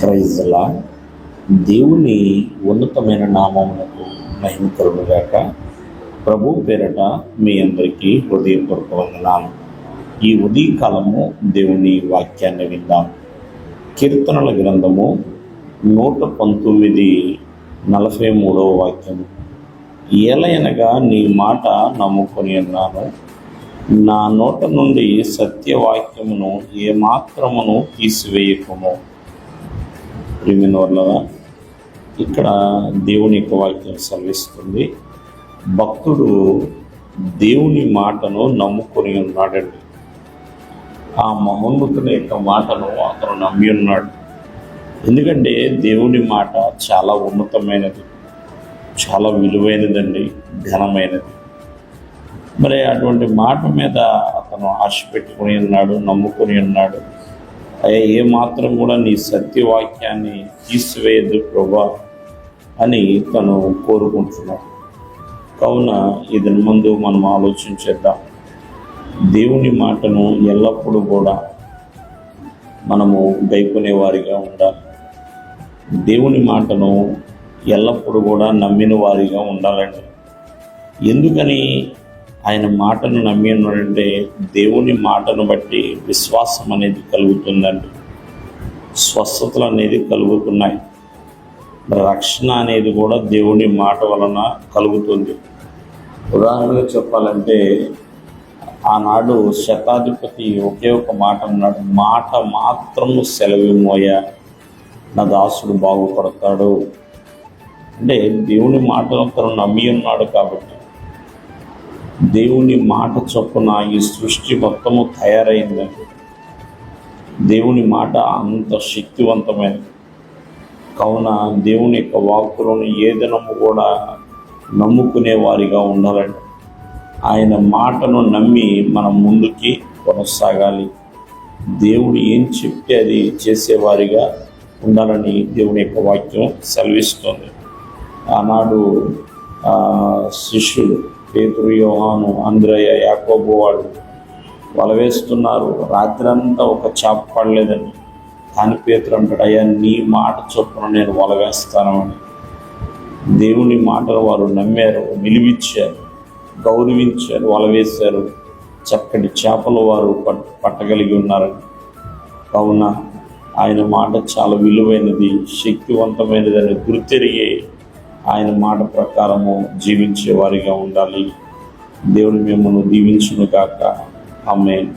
Praise lord. దేవుని ఉన్నతమైన నామమునకు మహిమ కలుగుగాక. ప్రభు పేరట మీ అందరికీ హృదయపూర్వక వందనాలు. ఈ ఉదయకాలము దేవుని వాక్యాన్ని విందాం. కీర్తనల గ్రంథము 119:43 వాక్యము. ఏలయనగా నీ మాట నమ్ముకొని ఉన్నాను, నా నోట నుండి సత్యవాక్యమును ఏమాత్రమును తీసివేయకుము. ప్రియమైనవారులారా, ఇక్కడ దేవుని యొక్క వాక్యం సెలవిస్తుంది. భక్తుడు దేవుని మాటను నమ్ముకొని ఉన్నాడండి. ఆ మహోన్నతుని యొక్క మాటను అతను నమ్మి ఉన్నాడు. ఎందుకంటే దేవుని మాట చాలా ఉన్నతమైనది, చాలా విలువైనదండి, ఘనమైనది. మరి అటువంటి మాట మీద అతను ఆశ పెట్టుకుని ఉన్నాడు, నమ్ముకొని ఉన్నాడు. ఏ మాత్రం కూడా నీ సత్యవాక్యాన్ని తీసివేయద్దు ప్రభా అని తను కోరుకుంటున్నాడు. కావున ఇది ముందు మనం ఆలోచించేద్దాం. దేవుని మాటను ఎల్లప్పుడూ కూడా మనము గైకొనే వారిగా ఉండాలి. దేవుని మాటను ఎల్లప్పుడూ కూడా నమ్మిన వారిగా ఉండాలండి. ఎందుకని ఆయన మాటను నమ్మి ఉన్నాడంటే, దేవుని మాటను బట్టి విశ్వాసం అనేది కలుగుతుందండి, స్వస్థతలు అనేది కలుగుతున్నాయి, రక్షణ అనేది కూడా దేవుని మాట వలన కలుగుతుంది. ఉదాహరణగా చెప్పాలంటే, ఆనాడు శతాధిపతి ఒకే ఒక మాట అన్నాడు, మాట మాత్రము సెలవిమోయ, నా దాసుడు బాగుపడతాడు. అంటే దేవుని మాటను తను నమ్మి ఉన్నాడు కాబట్టి దేవుని మాట చొప్పున ఈ సృష్టి మొత్తము తయారైందండి. దేవుని మాట అంత శక్తివంతమైనది. కావున దేవుని యొక్క వాక్కులను ఏదనము కూడా నమ్ముకునే వారిగా ఉండాలండి. ఆయన మాటను నమ్మి మనం ముందుకి కొనసాగాలి. దేవుడు ఏం చెప్తే అది చేసేవారిగా ఉండాలని దేవుని యొక్క వాక్యం సెలవిస్తుంది. ఆనాడు శిష్యులు పేతురు, యోహాను, అంద్రయ్య, యాకోబు వాళ్ళు వల వేస్తున్నారు. రాత్రంతా ఒక చేప పడలేదండి. కానీ పేతురు అంటాడు, అయ్యా నీ మాట చొప్పున నేను వల వేస్తాను అని. దేవుని మాటలు వారు నమ్మారు, నిలివిచ్చారు, గౌరవించారు, వల వేశారు. చక్కటి చేపలు వారు పట్టగలిగి ఉన్నారండి. కావున ఆయన మాట చాలా విలువైనది, శక్తివంతమైనదని గుర్తెరిగి ఆయన మాట ప్రకారము జీవించే వారిగా ఉండాలి. దేవుడు మిమ్మల్ని దీవించును గాక. ఆమేన్.